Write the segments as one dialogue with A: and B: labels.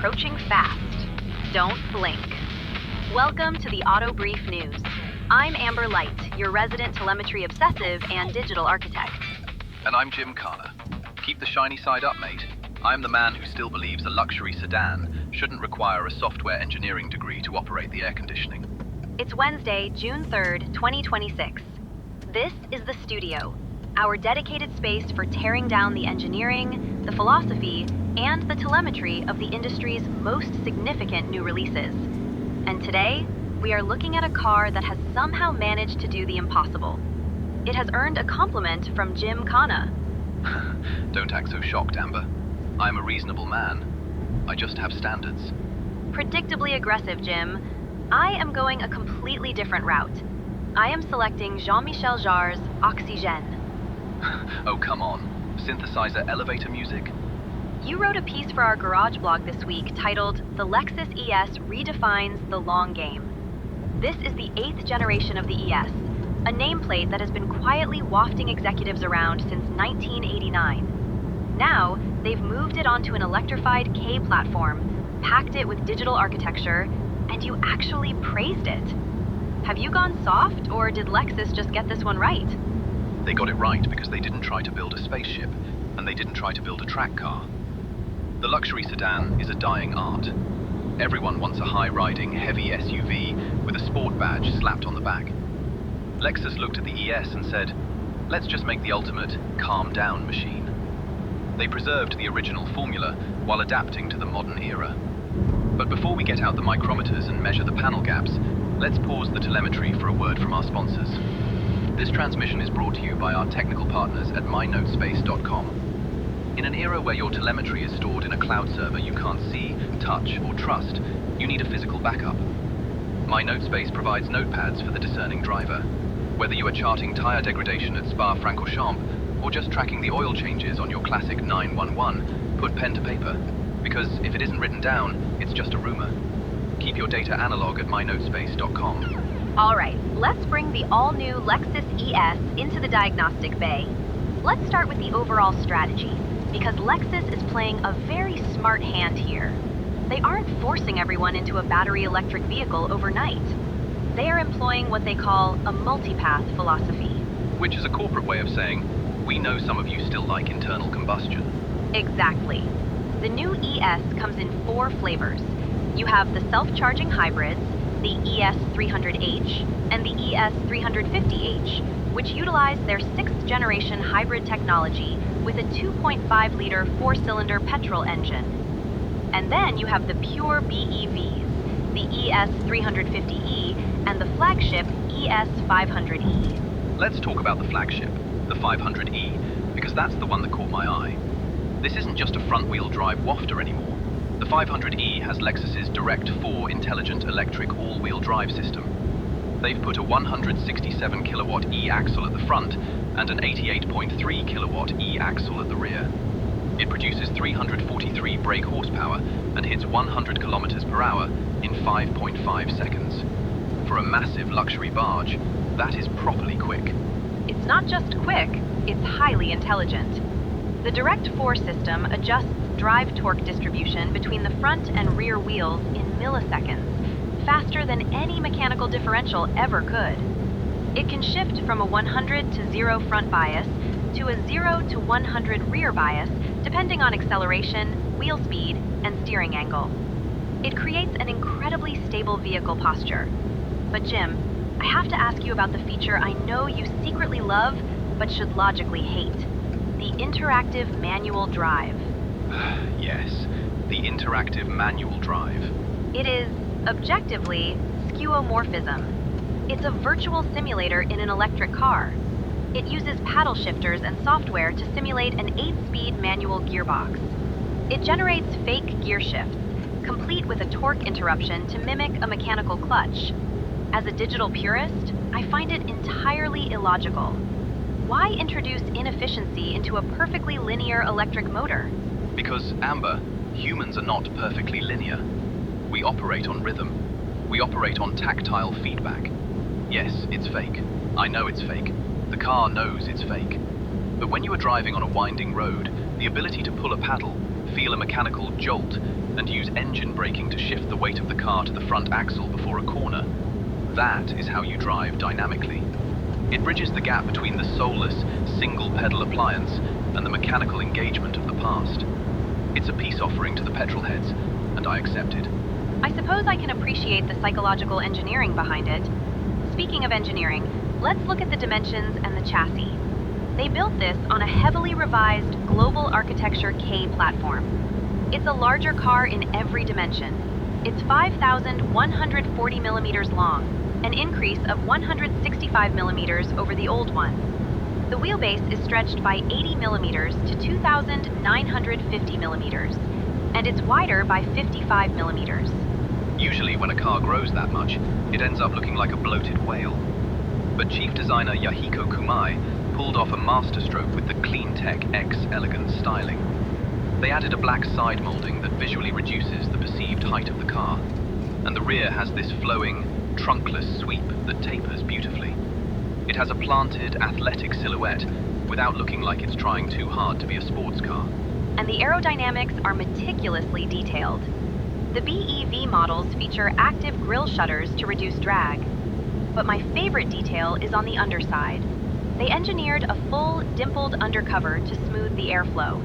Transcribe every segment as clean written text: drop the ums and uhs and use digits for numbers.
A: approaching fast. Don't blink. Welcome to the Auto Brief News. I'm Amber Light, your resident telemetry obsessive and digital architect.
B: And I'm Jim Carner. Keep the shiny side up, mate. I'm the man who still believes a luxury sedan shouldn't require a software engineering degree to operate the air conditioning.
A: It's Wednesday, June 3rd, 2026. This is the studio, our dedicated space for tearing down the engineering, the philosophy, and the telemetry of the industry's most significant new releases. And today, we are looking at a car that has somehow managed to do the impossible. It has earned a compliment from Jim Carner.
B: Don't act so shocked, Amber. I'm a reasonable man. I just have standards.
A: Predictably aggressive, Jim. I am going a completely different route. I am selecting Jean-Michel Jarre's Oxygène.
B: Oh, come on. Synthesizer elevator music?
A: You wrote a piece for our garage blog this week titled "The Lexus ES Redefines the Long Game." This is the 8th generation of the ES, a nameplate that has been quietly wafting executives around since 1989. Now, they've moved it onto an electrified K platform, packed it with digital architecture, and you actually praised it. Have you gone soft, or did Lexus just get this one right?
B: They got it right because they didn't try to build a spaceship, and they didn't try to build a track car. The luxury sedan is a dying art. Everyone wants a high-riding, heavy SUV with a sport badge slapped on the back. Lexus looked at the ES and said, let's just make the ultimate calm-down machine. They preserved the original formula while adapting to the modern era. But before we get out the micrometers and measure the panel gaps, let's pause the telemetry for a word from our sponsors. This transmission is brought to you by our technical partners at mynotespace.com. In an era where your telemetry is stored in a cloud server you can't see, touch, or trust, you need a physical backup. MyNotespace provides notepads for the discerning driver. Whether you are charting tire degradation at Spa-Francorchamps or just tracking the oil changes on your classic 911, put pen to paper. Because if it isn't written down, it's just a rumor. Keep your data analog at mynotespace.com.
A: All right, let's bring the all-new Lexus ES into the diagnostic bay. Let's start with the overall strategy, because Lexus is playing a very smart hand here. They aren't forcing everyone into a battery electric vehicle overnight. They are employing what they call a multipath philosophy.
B: Which is a corporate way of saying, we know some of you still like internal combustion.
A: Exactly. The new ES comes in 4 flavors. You have the self-charging hybrids, the ES300H, and the ES350H, which utilize their 6th generation hybrid technology with a 2.5-liter 4-cylinder petrol engine. And then you have the pure BEVs, the ES350E and the flagship ES500E.
B: Let's talk about the flagship, the 500E, because that's the one that caught my eye. This isn't just a front-wheel drive wafter anymore. The 500E has Lexus's Direct 4 intelligent electric all-wheel drive system. They've put a 167 kilowatt E-axle at the front and an 88.3 kilowatt E-axle at the rear. It produces 343 brake horsepower and hits 100 kilometers per hour in 5.5 seconds. For a massive luxury barge, that is properly quick.
A: It's not just quick, it's highly intelligent. The Direct 4 system adjusts drive torque distribution between the front and rear wheels in milliseconds, faster than any mechanical differential ever could. It can shift from a 100 to 0 front bias to a 0 to 100 rear bias, depending on acceleration, wheel speed, and steering angle. It creates an incredibly stable vehicle posture. But Jim, I have to ask you about the feature I know you secretly love, but should logically hate. The interactive manual drive.
B: Yes, the interactive manual drive.
A: It is, objectively, skeuomorphism. It's a virtual simulator in an electric car. It uses paddle shifters and software to simulate an 8-speed manual gearbox. It generates fake gear shifts, complete with a torque interruption to mimic a mechanical clutch. As a digital purist, I find it entirely illogical. Why introduce inefficiency into a perfectly linear electric motor?
B: Because, Amber, humans are not perfectly linear. We operate on rhythm. We operate on tactile feedback. Yes, it's fake. I know it's fake. The car knows it's fake. But when you are driving on a winding road, the ability to pull a paddle, feel a mechanical jolt, and use engine braking to shift the weight of the car to the front axle before a corner. That is how you drive dynamically. It bridges the gap between the soulless, single-pedal appliance and the mechanical engagement of the past. It's a peace offering to the petrol heads, and I accepted.
A: I suppose I can appreciate the psychological engineering behind it. Speaking of engineering, let's look at the dimensions and the chassis. They built this on a heavily revised Global Architecture K platform. It's a larger car in every dimension. It's 5,140 millimeters long, an increase of 165 millimeters over the old one. The wheelbase is stretched by 80 millimeters to 2,950 millimeters, and it's wider by 55 millimeters.
B: Usually when a car grows that much, it ends up looking like a bloated whale. But chief designer Yahiko Kumai pulled off a masterstroke with the CleanTech X elegant styling. They added a black side molding that visually reduces the perceived height of the car, and the rear has this flowing, trunkless sweep that tapers beautifully. It has a planted, athletic silhouette without looking like it's trying too hard to be a sports car.
A: And the aerodynamics are meticulously detailed. The BEV models feature active grille shutters to reduce drag. But my favorite detail is on the underside. They engineered a full, dimpled undercover to smooth the airflow.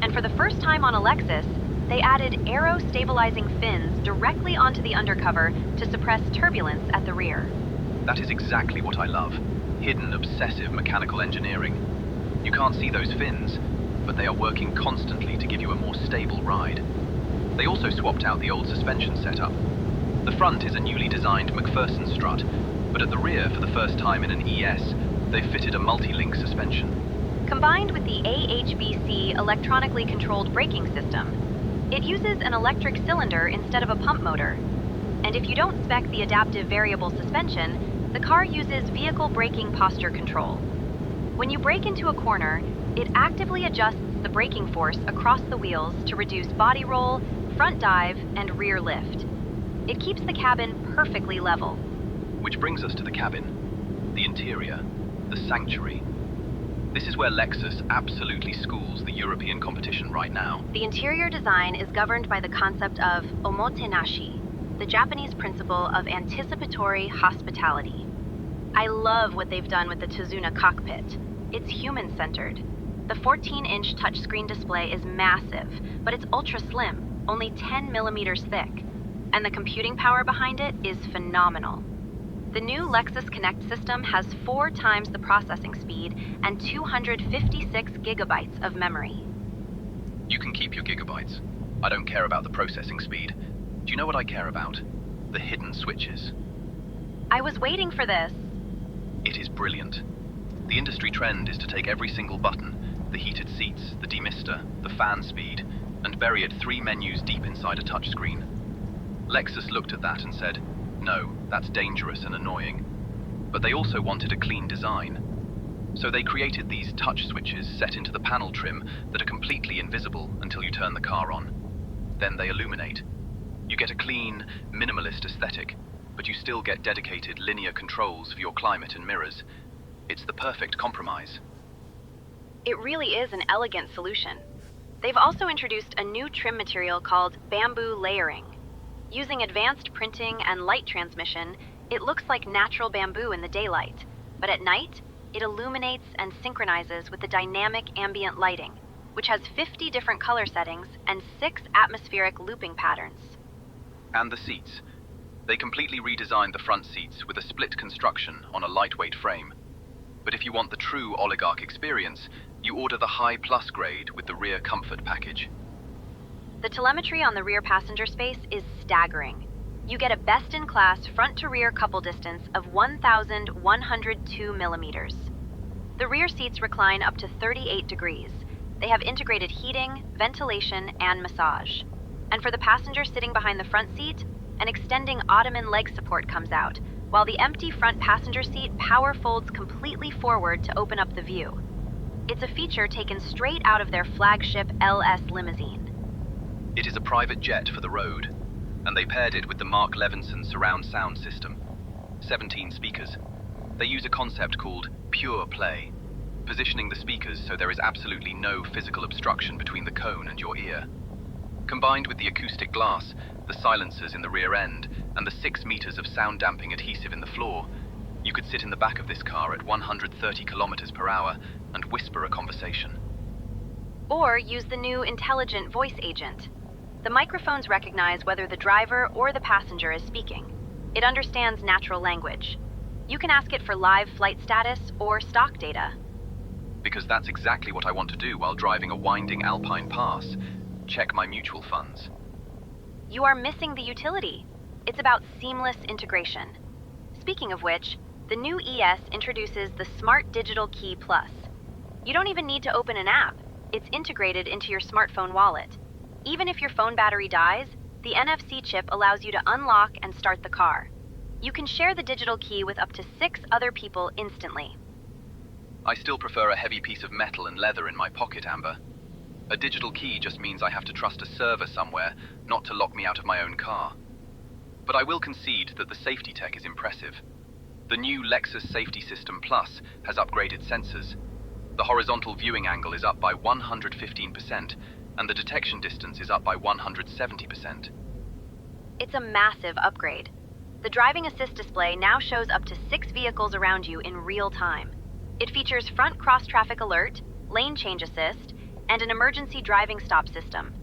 A: And for the first time on a Lexus, they added aero-stabilizing fins directly onto the undercover to suppress turbulence at the rear.
B: That is exactly what I love. Hidden, obsessive mechanical engineering. You can't see those fins, but they are working constantly to give you a more stable ride. They also swapped out the old suspension setup. The front is a newly designed McPherson strut, but at the rear, for the first time in an ES, they fitted a multi-link suspension.
A: Combined with the AHBC electronically controlled braking system, it uses an electric cylinder instead of a pump motor. And if you don't spec the adaptive variable suspension, the car uses vehicle braking posture control. When you brake into a corner, it actively adjusts the braking force across the wheels to reduce body roll, front dive, and rear lift. It keeps the cabin perfectly level.
B: Which brings us to the cabin, the interior, the sanctuary. This is where Lexus absolutely schools the European competition right now.
A: The interior design is governed by the concept of omotenashi, the Japanese principle of anticipatory hospitality. I love what they've done with the Tazuna cockpit. It's human-centered. The 14-inch touchscreen display is massive, but it's ultra-slim, only 10 millimeters thick, and the computing power behind it is phenomenal. The new Lexus Connect system has 4 times the processing speed and 256 gigabytes of memory.
B: You can keep your gigabytes. I don't care about the processing speed. Do you know what I care about? The hidden switches.
A: I was waiting for this.
B: It is brilliant. The industry trend is to take every single button, the heated seats, the demister, the fan speed, and bury it 3 menus deep inside a touchscreen. Lexus looked at that and said, no, that's dangerous and annoying. But they also wanted a clean design. So they created these touch switches set into the panel trim that are completely invisible until you turn the car on. Then they illuminate. You get a clean, minimalist aesthetic, but you still get dedicated linear controls for your climate and mirrors. It's the perfect compromise.
A: It really is an elegant solution. They've also introduced a new trim material called bamboo layering. Using advanced printing and light transmission, it looks like natural bamboo in the daylight, but at night, it illuminates and synchronizes with the dynamic ambient lighting, which has 50 different color settings and 6 atmospheric looping patterns.
B: And the seats. They completely redesigned the front seats with a split construction on a lightweight frame. But if you want the true oligarch experience, you order the High Plus grade with the rear comfort package.
A: The telemetry on the rear passenger space is staggering. You get a best-in-class front-to-rear couple distance of 1,102 millimeters. The rear seats recline up to 38 degrees. They have integrated heating, ventilation, and massage. And for the passenger sitting behind the front seat, an extending ottoman leg support comes out, while the empty front passenger seat power folds completely forward to open up the view. It's a feature taken straight out of their flagship LS limousine.
B: It is a private jet for the road, and they paired it with the Mark Levinson surround sound system. 17 speakers. They use a concept called pure play, positioning the speakers so there is absolutely no physical obstruction between the cone and your ear. Combined with the acoustic glass, the silencers in the rear end, and the 6 meters of sound-damping adhesive in the floor, you could sit in the back of this car at 130 kilometers per hour and whisper a conversation.
A: Or use the new intelligent voice agent. The microphones recognize whether the driver or the passenger is speaking. It understands natural language. You can ask it for live flight status or stock data.
B: Because that's exactly what I want to do while driving a winding alpine pass. Check my mutual funds.
A: You are missing the utility. It's about seamless integration. Speaking of which, the new ES introduces the Smart Digital Key Plus. You don't even need to open an app. It's integrated into your smartphone wallet. Even if your phone battery dies, the NFC chip allows you to unlock and start the car. You can share the digital key with up to 6 other people instantly.
B: I still prefer a heavy piece of metal and leather in my pocket, Amber. A digital key just means I have to trust a server somewhere, not to lock me out of my own car. But I will concede that the safety tech is impressive. The new Lexus Safety System Plus has upgraded sensors. The horizontal viewing angle is up by 115%, and the detection distance is up by 170%.
A: It's a massive upgrade. The driving assist display now shows up to 6 vehicles around you in real time. It features front cross-traffic alert, lane change assist, and an emergency driving stop system.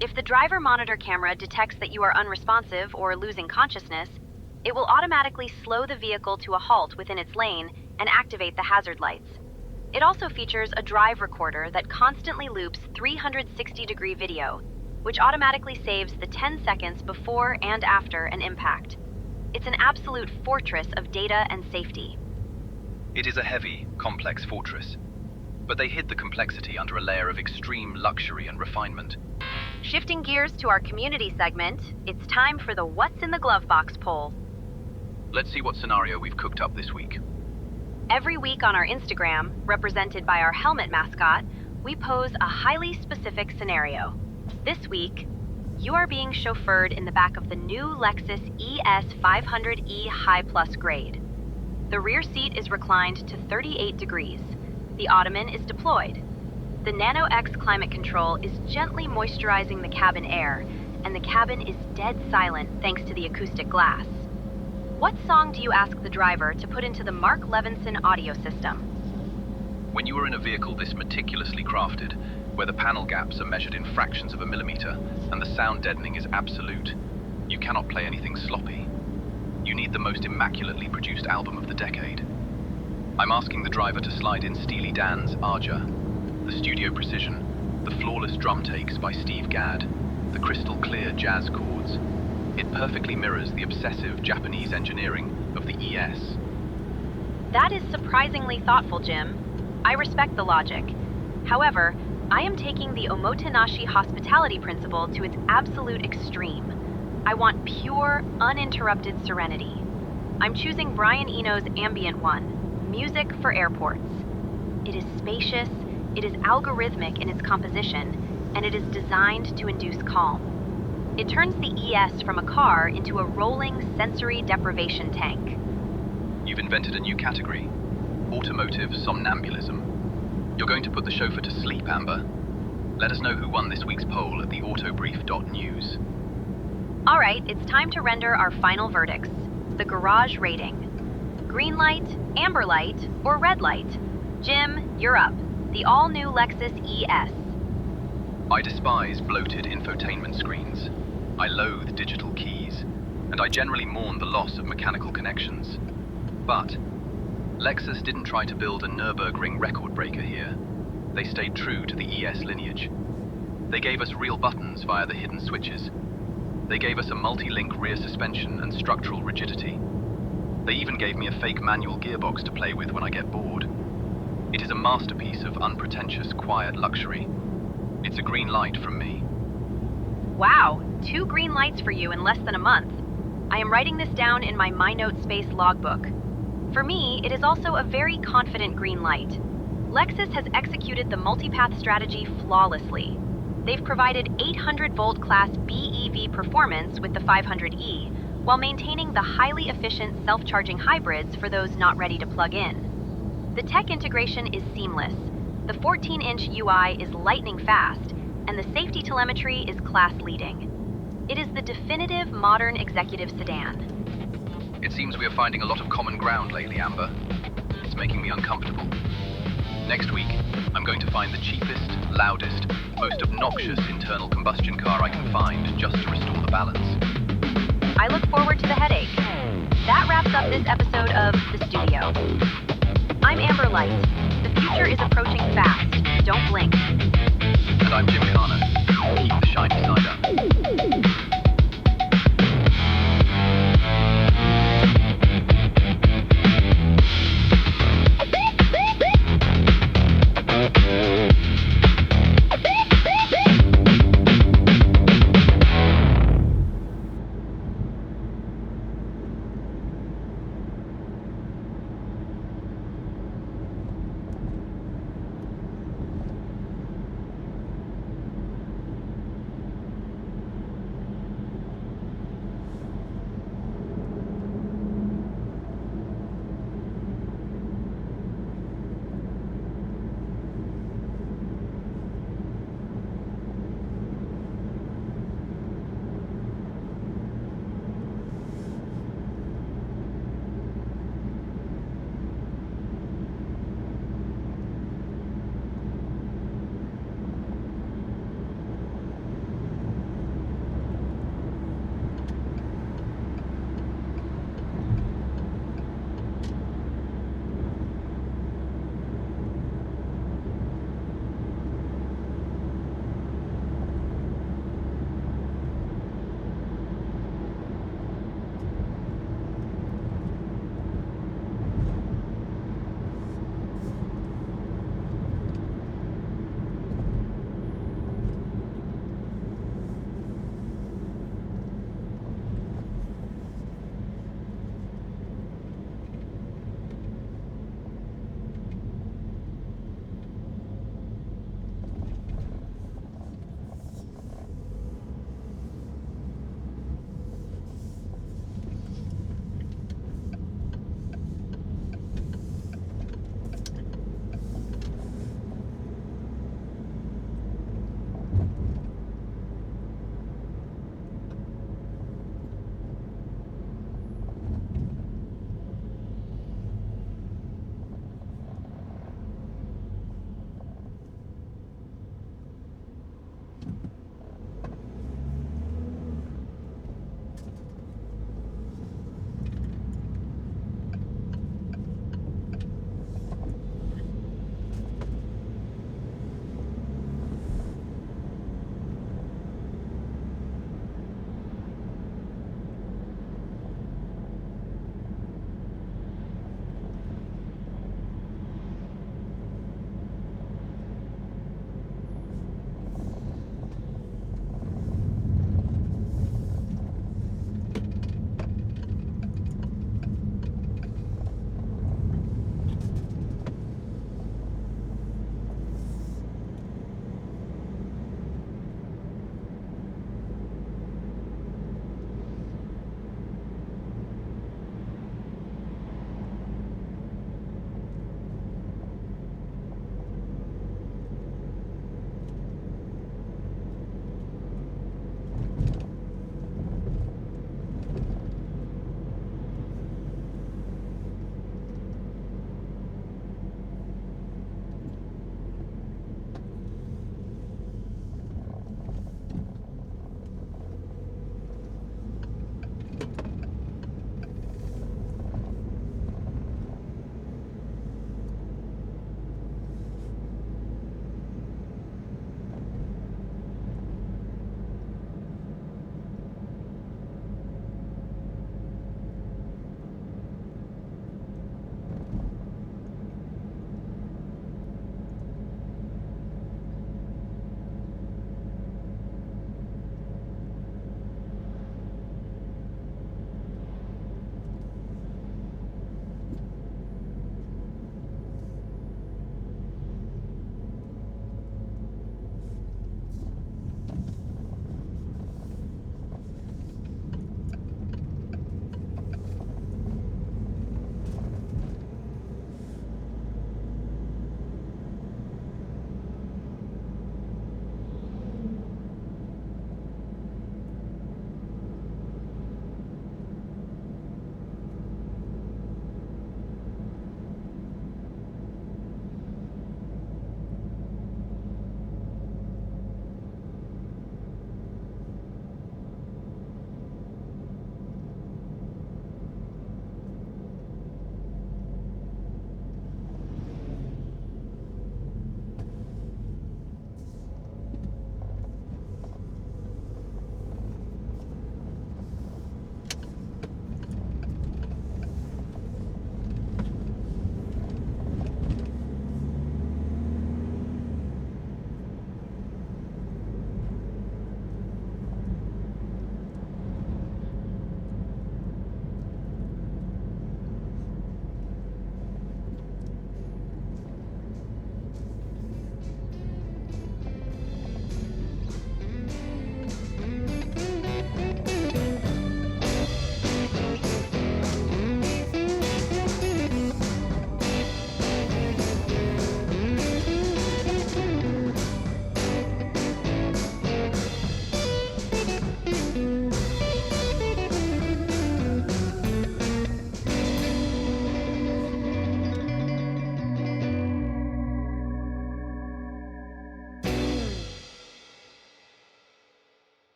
A: If the driver monitor camera detects that you are unresponsive or losing consciousness, it will automatically slow the vehicle to a halt within its lane and activate the hazard lights. It also features a drive recorder that constantly loops 360-degree video, which automatically saves the 10 seconds before and after an impact. It's an absolute fortress of data and safety.
B: It is a heavy, complex fortress, but they hid the complexity under a layer of extreme luxury and refinement.
A: Shifting gears to our community segment, it's time for the What's in the Glove Box poll.
B: Let's see what scenario we've cooked up this week.
A: Every week on our Instagram, represented by our helmet mascot, we pose a highly specific scenario. This week, you are being chauffeured in the back of the new Lexus ES 500e High Plus grade. The rear seat is reclined to 38 degrees. The ottoman is deployed. The Nano X climate control is gently moisturizing the cabin air, and the cabin is dead silent thanks to the acoustic glass. What song do you ask the driver to put into the Mark Levinson audio system?
B: When you are in a vehicle this meticulously crafted, where the panel gaps are measured in fractions of a millimeter and the sound deadening is absolute, you cannot play anything sloppy. You need the most immaculately produced album of the decade. I'm asking the driver to slide in Steely Dan's Arja, the studio precision, the flawless drum takes by Steve Gadd, the crystal clear jazz chords. It perfectly mirrors the obsessive Japanese engineering of the ES.
A: That is surprisingly thoughtful, Jim. I respect the logic. However, I am taking the Omotenashi hospitality principle to its absolute extreme. I want pure, uninterrupted serenity. I'm choosing Brian Eno's Ambient One, Music for Airports. It is spacious, it is algorithmic in its composition, and it is designed to induce calm. It turns the ES from a car into a rolling sensory deprivation tank.
B: You've invented a new category, automotive somnambulism. You're going to put the chauffeur to sleep, Amber. Let us know who won this week's poll at theautobrief.news.
A: All right, it's time to render our final verdicts. The garage rating. Green light, amber light, or red light? Jim, you're up. The all-new Lexus ES.
B: I despise bloated infotainment screens. I loathe digital keys, and I generally mourn the loss of mechanical connections. But Lexus didn't try to build a Nürburgring record breaker here. They stayed true to the ES lineage. They gave us real buttons via the hidden switches. They gave us a multi-link rear suspension and structural rigidity. They even gave me a fake manual gearbox to play with when I get bored. It is a masterpiece of unpretentious, quiet luxury. It's a green light from me.
A: Wow, 2 green lights for you in less than a month. I am writing this down in my MyNote Space logbook. For me, it is also a very confident green light. Lexus has executed the multipath strategy flawlessly. They've provided 800-volt class BEV performance with the 500e, while maintaining the highly efficient self-charging hybrids for those not ready to plug in. The tech integration is seamless. The 14-inch UI is lightning fast, and the safety telemetry is class-leading. It is the definitive modern executive sedan.
B: It seems we are finding a lot of common ground lately, Amber. It's making me uncomfortable. Next week, I'm going to find the cheapest, loudest, most obnoxious internal combustion car I can find just to restore the balance.
A: I look forward to the headache. That wraps up this episode of The Studio. I'm Amber Light. The future is approaching fast. Don't blink.
B: And I'm Jim Carner. Keep the shiny side up.